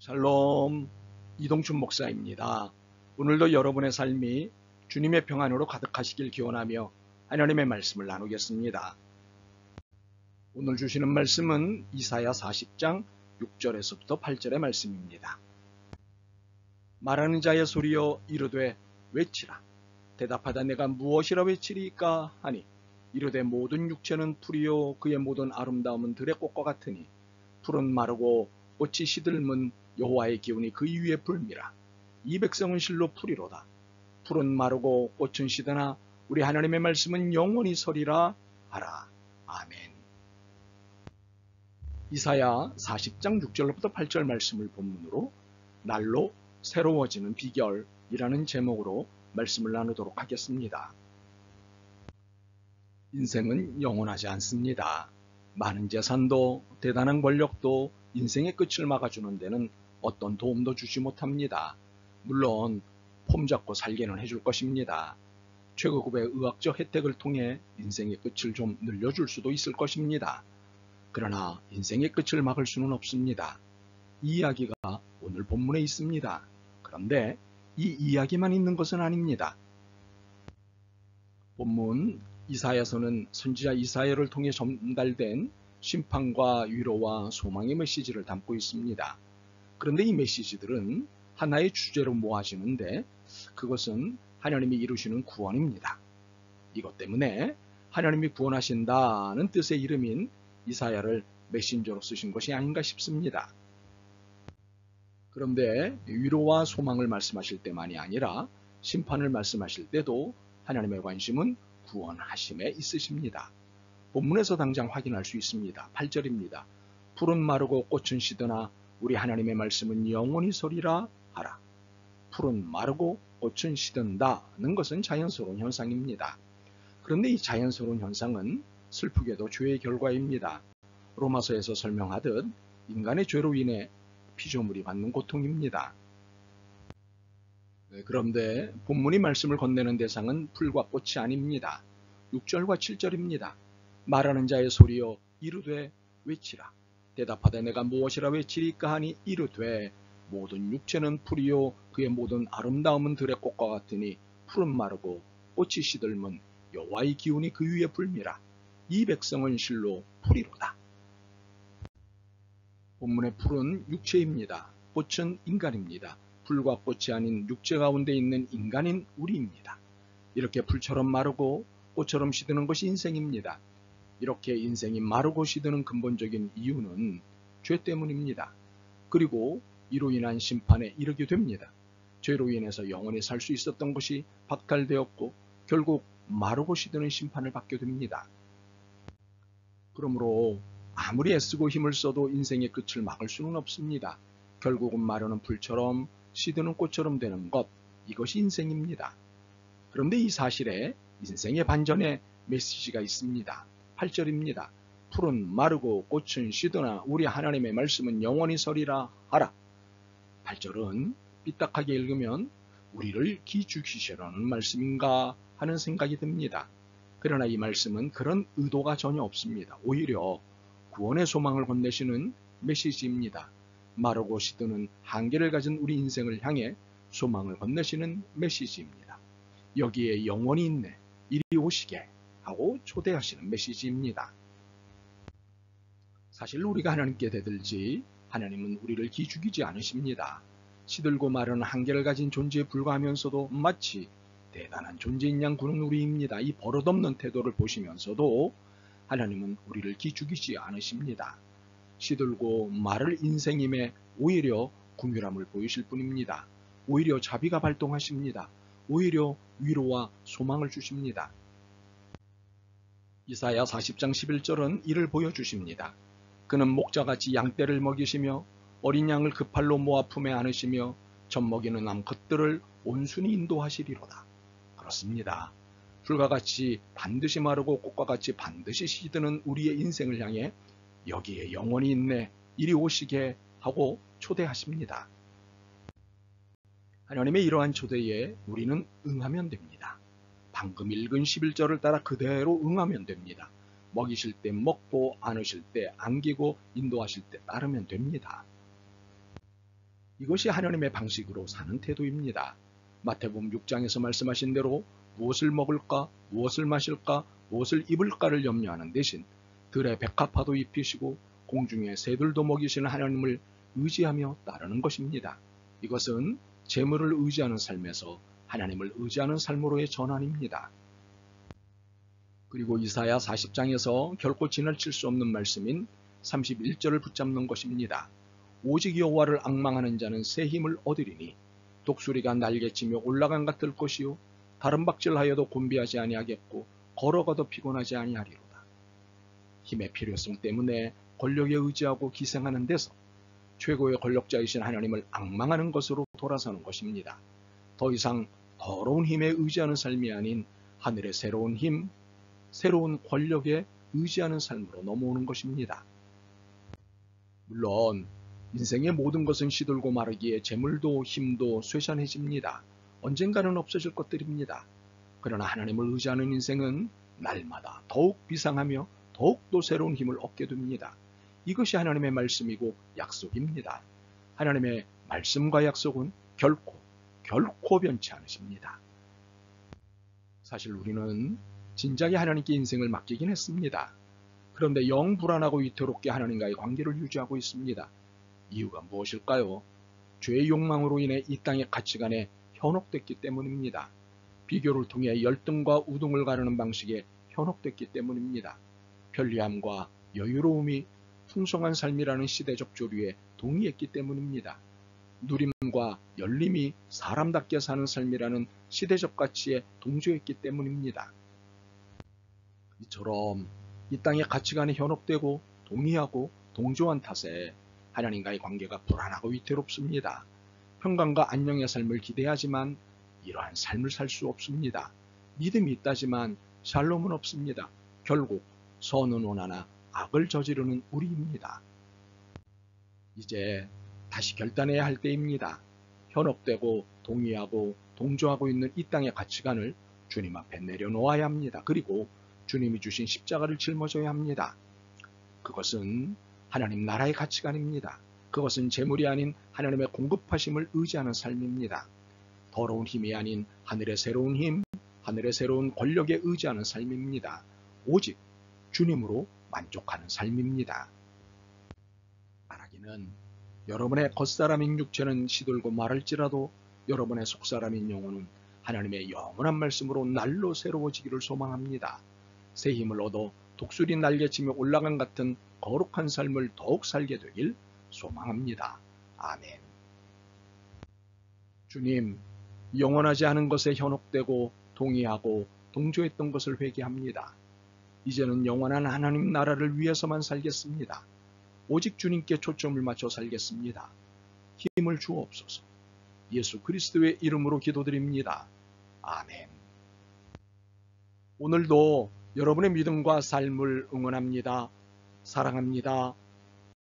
샬롬, 이동춘 목사입니다. 오늘도 여러분의 삶이 주님의 평안으로 가득하시길 기원하며 하나님의 말씀을 나누겠습니다. 오늘 주시는 말씀은 이사야 40장 6절에서부터 8절의 말씀입니다. 말하는 자의 소리여 이르되 외치라. 대답하다 내가 무엇이라 외치리까 하니 이르되 모든 육체는 풀이요 그의 모든 아름다움은 들의 꽃과 같으니 풀은 마르고 꽃이 시들면 여호와의 기운이 그 위에 불미라. 이 백성은 실로 풀이로다. 풀은 마르고 꽃은 시드나 우리 하나님의 말씀은 영원히 서리라 하라. 아멘. 이사야 40장 6절부터 8절 말씀을 본문으로 날로 새로워지는 비결이라는 제목으로 말씀을 나누도록 하겠습니다. 인생은 영원하지 않습니다. 많은 재산도 대단한 권력도 인생의 끝을 막아주는 데는 어떤 도움도 주지 못합니다. 물론 폼 잡고 살게는 해줄 것입니다. 최고급의 의학적 혜택을 통해 인생의 끝을 좀 늘려줄 수도 있을 것입니다. 그러나 인생의 끝을 막을 수는 없습니다. 이 이야기가 오늘 본문에 있습니다. 그런데 이 이야기만 있는 것은 아닙니다. 본문 이사야서는 선지자 이사야를 통해 전달된 심판과 위로와 소망의 메시지를 담고 있습니다. 그런데 이 메시지들은 하나의 주제로 모아지는데 그것은 하나님이 이루시는 구원입니다. 이것 때문에 하나님이 구원하신다는 뜻의 이름인 이사야를 메신저로 쓰신 것이 아닌가 싶습니다. 그런데 위로와 소망을 말씀하실 때만이 아니라 심판을 말씀하실 때도 하나님의 관심은 구원하심에 있으십니다. 본문에서 당장 확인할 수 있습니다. 8절입니다. 풀은 마르고 꽃은 시드나 우리 하나님의 말씀은 영원히 서리라 하라. 풀은 마르고 꽃은 시든다는 것은 자연스러운 현상입니다. 그런데 이 자연스러운 현상은 슬프게도 죄의 결과입니다. 로마서에서 설명하듯 인간의 죄로 인해 피조물이 받는 고통입니다. 그런데 본문이 말씀을 건네는 대상은 풀과 꽃이 아닙니다. 6절과 7절입니다. 말하는 자의 소리여 이르되 외치라. 대답하되 내가 무엇이라 외치리까 하니 이르되 모든 육체는 풀이요 그의 모든 아름다움은 들의 꽃과 같으니 풀은 마르고 꽃이 시들면 여호와의 기운이 그 위에 불미라. 이 백성은 실로 풀이로다. 본문의 풀은 육체입니다. 꽃은 인간입니다. 풀과 꽃이 아닌 육체 가운데 있는 인간인 우리입니다. 이렇게 풀처럼 마르고 꽃처럼 시드는 것이 인생입니다. 이렇게 인생이 마르고 시드는 근본적인 이유는 죄 때문입니다. 그리고 이로 인한 심판에 이르게 됩니다. 죄로 인해서 영원히 살 수 있었던 것이 박탈되었고 결국 마르고 시드는 심판을 받게 됩니다. 그러므로 아무리 애쓰고 힘을 써도 인생의 끝을 막을 수는 없습니다. 결국은 마르는 풀처럼 시드는 꽃처럼 되는 것, 이것이 인생입니다. 그런데 이 사실에 인생의 반전의 메시지가 있습니다. 8절입니다. 풀은 마르고 꽃은 시드나 우리 하나님의 말씀은 영원히 서리라 하라. 8절은 삐딱하게 읽으면 우리를 기죽이시라는 말씀인가 하는 생각이 듭니다. 그러나 이 말씀은 그런 의도가 전혀 없습니다. 오히려 구원의 소망을 건네시는 메시지입니다. 마르고 시드는 한계를 가진 우리 인생을 향해 소망을 건네시는 메시지입니다. 여기에 영원히 있네, 이리 오시게 하고 초대하시는 메시지입니다. 사실 우리가 하나님께 대들지 하나님은 우리를 기죽이지 않으십니다. 시들고 마르는 한계를 가진 존재에 불과하면서도 마치 대단한 존재인 양 구는 우리입니다. 이 버릇없는 태도를 보시면서도 하나님은 우리를 기죽이지 않으십니다. 시들고 마를 인생임에 오히려 긍휼함을 보이실 뿐입니다. 오히려 자비가 발동하십니다. 오히려 위로와 소망을 주십니다. 이사야 40장 11절은 이를 보여주십니다. 그는 목자같이 양떼를 먹이시며 어린 양을 그 팔로 모아 품에 안으시며 젖먹이는 암컷들을 온순히 인도하시리로다. 그렇습니다. 풀과 같이 반드시 마르고 꽃과 같이 반드시 시드는 우리의 인생을 향해 여기에 영원히 있네, 이리 오시게 하고 초대하십니다. 하나님의 이러한 초대에 우리는 응하면 됩니다. 방금 읽은 11절을 따라 그대로 응하면 됩니다. 먹이실 때 먹고 안으실 때 안기고 인도하실 때 따르면 됩니다. 이것이 하나님의 방식으로 사는 태도입니다. 마태복음 6장에서 말씀하신 대로 무엇을 먹을까, 무엇을 마실까, 무엇을 입을까를 염려하는 대신 들의 백합화도 입히시고 공중의 새들도 먹이시는 하나님을 의지하며 따르는 것입니다. 이것은 재물을 의지하는 삶에서 하나님을 의지하는 삶으로의 전환입니다. 그리고 이사야 40장에서 결코 지나칠 수 없는 말씀인 31절을 붙잡는 것입니다. 오직 여호와를 앙망하는 자는 새 힘을 얻으리니 독수리가 날개치며 올라간 같을 것이요 다른 박질하여도 곤비하지 아니하겠고 걸어가도 피곤하지 아니하리로다. 힘의 필요성 때문에 권력에 의지하고 기생하는 데서 최고의 권력자이신 하나님을 앙망하는 것으로 돌아서는 것입니다. 더 이상 더러운 힘에 의지하는 삶이 아닌 하늘의 새로운 힘, 새로운 권력에 의지하는 삶으로 넘어오는 것입니다. 물론 인생의 모든 것은 시들고 마르기에 재물도 힘도 쇠잔해집니다. 언젠가는 없어질 것들입니다. 그러나 하나님을 의지하는 인생은 날마다 더욱 비상하며 더욱더 새로운 힘을 얻게 됩니다. 이것이 하나님의 말씀이고 약속입니다. 하나님의 말씀과 약속은 결코 변치 않으십니다. 사실 우리는 진작에 하나님께 인생을 맡기긴 했습니다. 그런데 영 불안하고 위태롭게 하나님과의 관계를 유지하고 있습니다. 이유가 무엇일까요? 죄의 욕망으로 인해 이 땅의 가치관에 현혹됐기 때문입니다. 비교를 통해 열등과 우등을 가르는 방식에 현혹됐기 때문입니다. 편리함과 여유로움이 풍성한 삶이라는 시대적 조류에 동의했기 때문입니다. 누림과 열림이 사람답게 사는 삶이라는 시대적 가치에 동조했기 때문입니다. 이처럼 이 땅의 가치관에 현혹되고 동의하고 동조한 탓에 하나님과의 관계가 불안하고 위태롭습니다. 평강과 안녕의 삶을 기대하지만 이러한 삶을 살 수 없습니다. 믿음이 있다지만 샬롬은 없습니다. 결국 선은 원하나 악을 저지르는 우리입니다. 이제 다시 결단해야 할 때입니다. 현혹되고 동의하고 동조하고 있는 이 땅의 가치관을 주님 앞에 내려놓아야 합니다. 그리고 주님이 주신 십자가를 짊어져야 합니다. 그것은 하나님 나라의 가치관입니다. 그것은 재물이 아닌 하나님의 공급하심을 의지하는 삶입니다. 더러운 힘이 아닌 하늘의 새로운 힘, 하늘의 새로운 권력에 의지하는 삶입니다. 오직 주님으로 만족하는 삶입니다. 말하기는 여러분의 겉사람인 육체는 시들고 마를지라도 여러분의 속사람인 영혼은 하나님의 영원한 말씀으로 날로 새로워지기를 소망합니다. 새 힘을 얻어 독수리 날개치며 올라간 같은 거룩한 삶을 더욱 살게 되길 소망합니다. 아멘. 주님, 영원하지 않은 것에 현혹되고 동의하고 동조했던 것을 회개합니다. 이제는 영원한 하나님 나라를 위해서만 살겠습니다. 오직 주님께 초점을 맞춰 살겠습니다. 힘을 주옵소서. 예수 그리스도의 이름으로 기도드립니다. 아멘. 오늘도 여러분의 믿음과 삶을 응원합니다. 사랑합니다.